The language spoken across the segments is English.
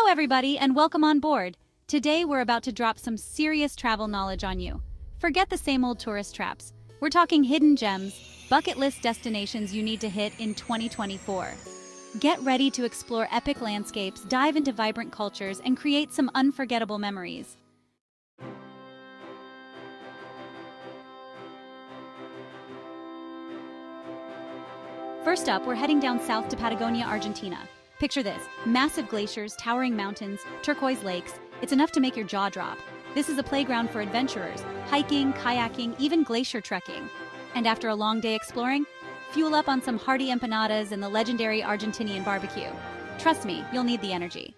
everybody, and welcome on board. Today we're about to drop some serious travel knowledge on you. Forget the same old tourist traps. We're talking hidden gems, bucket list destinations you need to hit in 2024. Get ready to explore epic landscapes, dive into vibrant cultures, and create some unforgettable memories. First up, we're heading down south to Patagonia, Argentina. Picture this: massive glaciers, towering mountains, turquoise lakes. It's enough to make your jaw drop. This is a playground for adventurers, hiking, kayaking, even glacier trekking. And after a long day exploring, fuel up on some hearty empanadas and the legendary Argentinian barbecue. Trust me, you'll need the energy.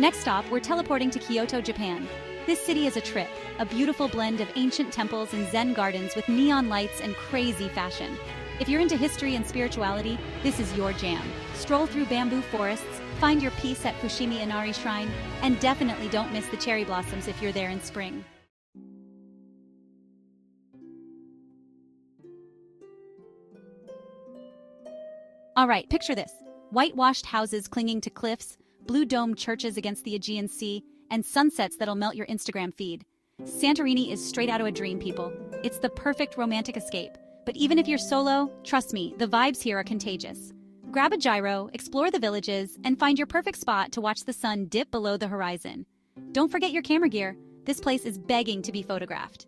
Next stop, we're teleporting to Kyoto, Japan. This city is a trip, a beautiful blend of ancient temples and Zen gardens with neon lights and crazy fashion. If you're into history and spirituality, this is your jam. Stroll through bamboo forests, find your peace at Fushimi Inari Shrine, and definitely don't miss the cherry blossoms if you're there in spring. Alright, picture this: whitewashed houses clinging to cliffs, blue domed churches against the Aegean Sea, and sunsets that'll melt your Instagram feed. Santorini is straight out of a dream, people. It's the perfect romantic escape. But even if you're solo, trust me, the vibes here are contagious. Grab a gyro, explore the villages, and find your perfect spot to watch the sun dip below the horizon. Don't forget your camera gear. This place is begging to be photographed.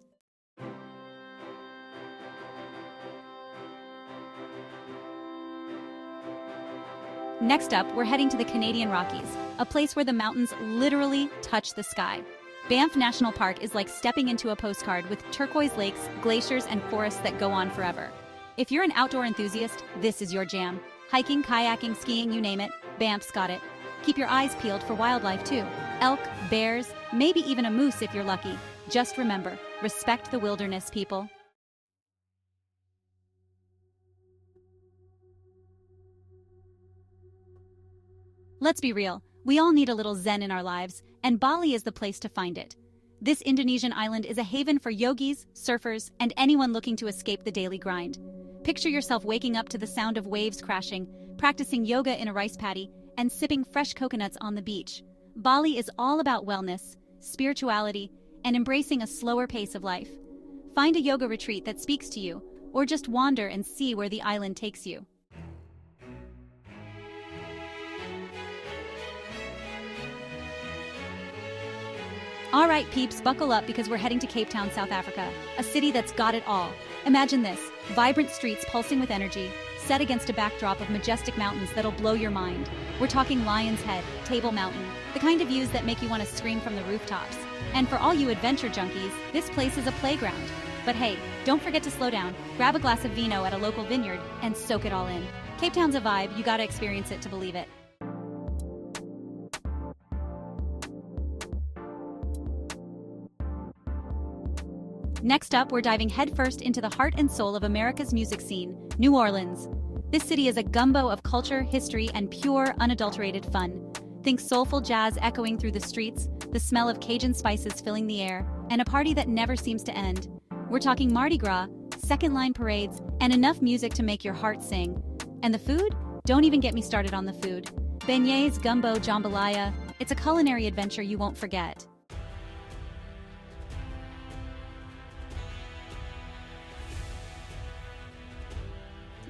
Next up, we're heading to the Canadian Rockies, a place where the mountains literally touch the sky. Banff National Park is like stepping into a postcard with turquoise lakes, glaciers, and forests that go on forever. If you're an outdoor enthusiast, this is your jam. Hiking, kayaking, skiing, you name it, Banff's got it. Keep your eyes peeled for wildlife too. Elk, bears, maybe even a moose if you're lucky. Just remember, respect the wilderness, people. Let's be real, we all need a little zen in our lives, and Bali is the place to find it. This Indonesian island is a haven for yogis, surfers, and anyone looking to escape the daily grind. Picture yourself waking up to the sound of waves crashing, practicing yoga in a rice paddy, and sipping fresh coconuts on the beach. Bali is all about wellness, spirituality, and embracing a slower pace of life. Find a yoga retreat that speaks to you, or just wander and see where the island takes you. Alright peeps, buckle up because we're heading to Cape Town, South Africa, a city that's got it all. Imagine this: vibrant streets pulsing with energy, set against a backdrop of majestic mountains that'll blow your mind. We're talking Lion's Head, Table Mountain, the kind of views that make you want to scream from the rooftops. And for all you adventure junkies, this place is a playground. But hey, don't forget to slow down, grab a glass of vino at a local vineyard, and soak it all in. Cape Town's a vibe, you gotta experience it to believe it. Next up, we're diving headfirst into the heart and soul of America's music scene, New Orleans. This city is a gumbo of culture, history, and pure, unadulterated fun. Think soulful jazz echoing through the streets, the smell of Cajun spices filling the air, and a party that never seems to end. We're talking Mardi Gras, second-line parades, and enough music to make your heart sing. And the food? Don't even get me started on the food. Beignets, gumbo, jambalaya. It's a culinary adventure you won't forget.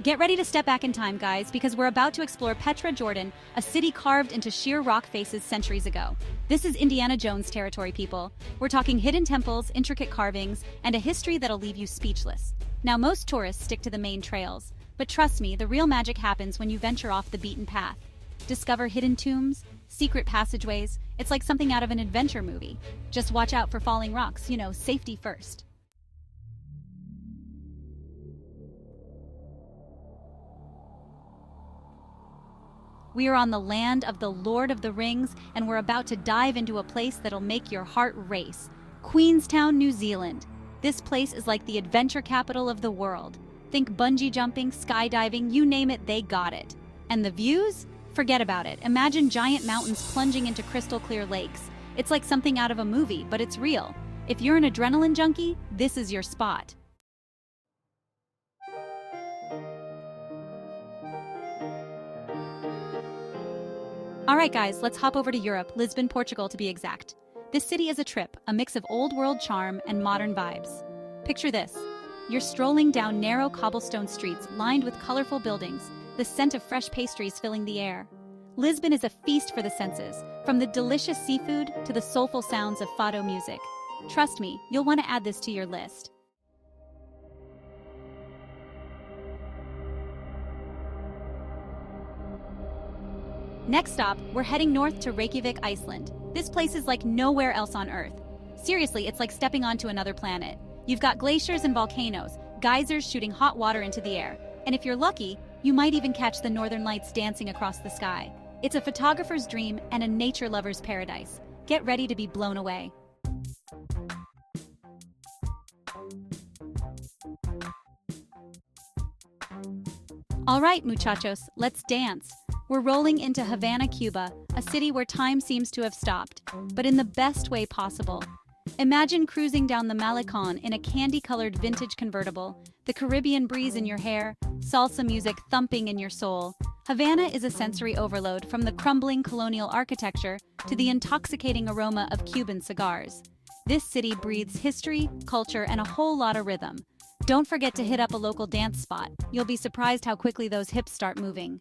Get ready to step back in time, guys, because we're about to explore Petra, Jordan, a city carved into sheer rock faces centuries ago. This is Indiana Jones territory, people. We're talking hidden temples, intricate carvings, and a history that'll leave you speechless. Now, most tourists stick to the main trails, but trust me, the real magic happens when you venture off the beaten path. Discover hidden tombs, secret passageways. It's like something out of an adventure movie. Just watch out for falling rocks, safety first. We are on the land of the Lord of the Rings, and we're about to dive into a place that'll make your heart race. Queenstown, New Zealand. This place is like the adventure capital of the world. Think bungee jumping, skydiving, you name it, they got it. And the views? Forget about it. Imagine giant mountains plunging into crystal clear lakes. It's like something out of a movie, but it's real. If you're an adrenaline junkie, this is your spot. Alright guys, let's hop over to Europe, Lisbon, Portugal to be exact. This city is a trip, a mix of old world charm and modern vibes. Picture this. You're strolling down narrow cobblestone streets lined with colorful buildings, the scent of fresh pastries filling the air. Lisbon is a feast for the senses, from the delicious seafood to the soulful sounds of Fado music. Trust me, you'll want to add this to your list. Next stop, we're heading north to Reykjavik, Iceland. This place is like nowhere else on Earth. Seriously, it's like stepping onto another planet. You've got glaciers and volcanoes, geysers shooting hot water into the air. And if you're lucky, you might even catch the northern lights dancing across the sky. It's a photographer's dream and a nature lover's paradise. Get ready to be blown away. All right, muchachos, let's dance. We're rolling into Havana, Cuba, a city where time seems to have stopped, but in the best way possible. Imagine cruising down the Malecon in a candy-colored vintage convertible, the Caribbean breeze in your hair, salsa music thumping in your soul. Havana is a sensory overload, from the crumbling colonial architecture to the intoxicating aroma of Cuban cigars. This city breathes history, culture, and a whole lot of rhythm. Don't forget to hit up a local dance spot. You'll be surprised how quickly those hips start moving.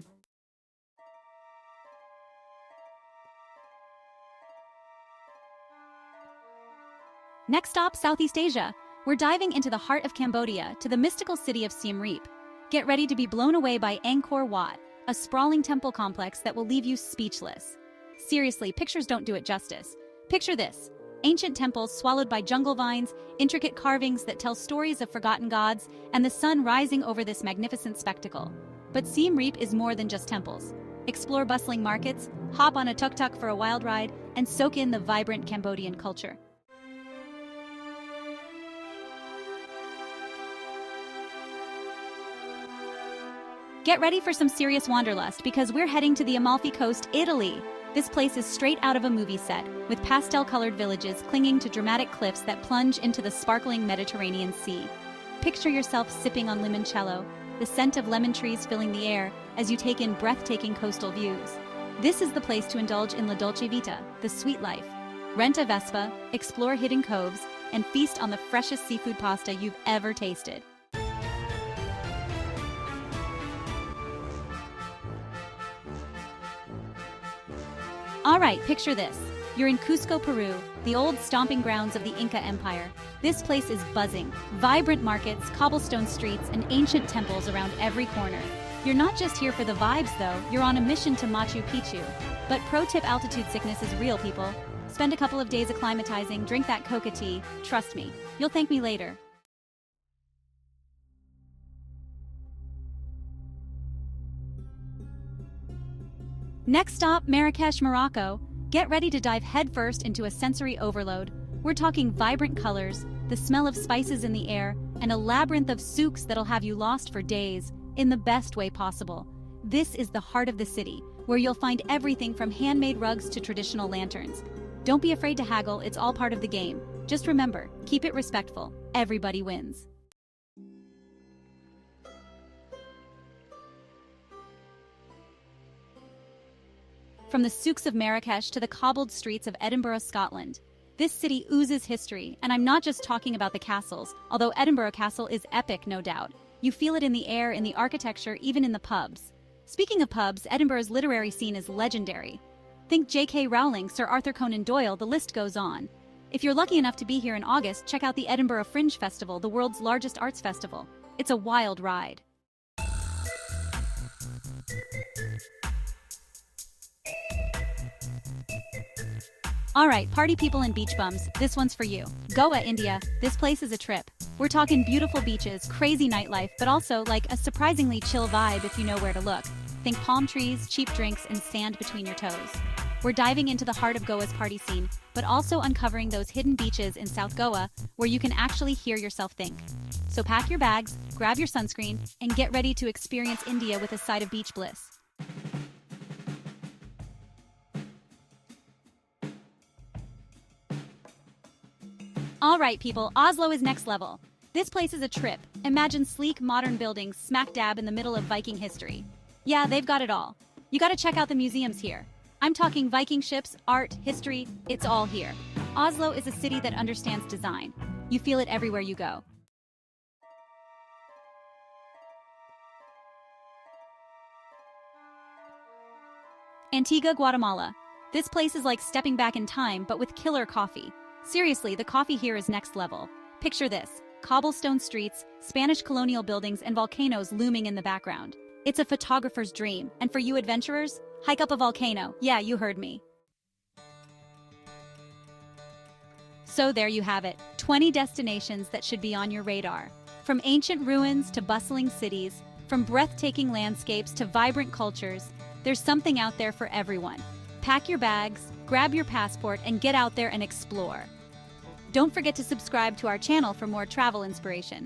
Next stop, Southeast Asia. We're diving into the heart of Cambodia, to the mystical city of Siem Reap. Get ready to be blown away by Angkor Wat, a sprawling temple complex that will leave you speechless. Seriously, pictures don't do it justice. Picture this. Ancient temples swallowed by jungle vines, intricate carvings that tell stories of forgotten gods, and the sun rising over this magnificent spectacle. But Siem Reap is more than just temples. Explore bustling markets, hop on a tuk-tuk for a wild ride, and soak in the vibrant Cambodian culture. Get ready for some serious wanderlust because we're heading to the Amalfi Coast, Italy. This place is straight out of a movie set, with pastel-colored villages clinging to dramatic cliffs that plunge into the sparkling Mediterranean Sea. Picture yourself sipping on limoncello, the scent of lemon trees filling the air as you take in breathtaking coastal views. This is the place to indulge in la dolce vita, the sweet life. Rent a Vespa, explore hidden coves, and feast on the freshest seafood pasta you've ever tasted. All right, picture this. You're in Cusco, Peru, the old stomping grounds of the Inca Empire. This place is buzzing. Vibrant markets, cobblestone streets, and ancient temples around every corner. You're not just here for the vibes, though. You're on a mission to Machu Picchu. But pro tip, altitude sickness is real, people. Spend a couple of days acclimatizing, drink that coca tea. Trust me, you'll thank me later. Next stop, Marrakech, Morocco. Get ready to dive headfirst into a sensory overload. We're talking vibrant colors, the smell of spices in the air, and a labyrinth of souks that'll have you lost for days, in the best way possible. This is the heart of the city, where you'll find everything from handmade rugs to traditional lanterns. Don't be afraid to haggle, it's all part of the game. Just remember, keep it respectful. Everybody wins. From the souks of Marrakech to the cobbled streets of Edinburgh, Scotland. This city oozes history, and I'm not just talking about the castles, although Edinburgh Castle is epic, no doubt. You feel it in the air, in the architecture, even in the pubs. Speaking of pubs, Edinburgh's literary scene is legendary. Think J.K. Rowling, Sir Arthur Conan Doyle, the list goes on. If you're lucky enough to be here in August, check out the Edinburgh Fringe Festival, the world's largest arts festival. It's a wild ride. All right, party people and beach bums, this one's for you. Goa, India. This place is a trip. We're talking beautiful beaches, crazy nightlife, but also like a surprisingly chill vibe if you know where to look. Think palm trees, cheap drinks, and sand between your toes. We're diving into the heart of Goa's party scene, but also uncovering those hidden beaches in South Goa where you can actually hear yourself think. So pack your bags, grab your sunscreen, and get ready to experience India with a side of beach bliss. All right, people, Oslo is next level. This place is a trip. Imagine sleek, modern buildings smack dab in the middle of Viking history. Yeah, they've got it all. You gotta check out the museums here. I'm talking Viking ships, art, history, it's all here. Oslo is a city that understands design. You feel it everywhere you go. Antigua, Guatemala. This place is like stepping back in time, but with killer coffee. Seriously, the coffee here is next level. Picture this: cobblestone streets, Spanish colonial buildings, and volcanoes looming in the background. It's a photographer's dream, and for you adventurers, hike up a volcano. Yeah, you heard me. So there you have it, 20 destinations that should be on your radar. From ancient ruins to bustling cities, from breathtaking landscapes to vibrant cultures, there's something out there for everyone. Pack your bags, grab your passport, and get out there and explore. Don't forget to subscribe to our channel for more travel inspiration.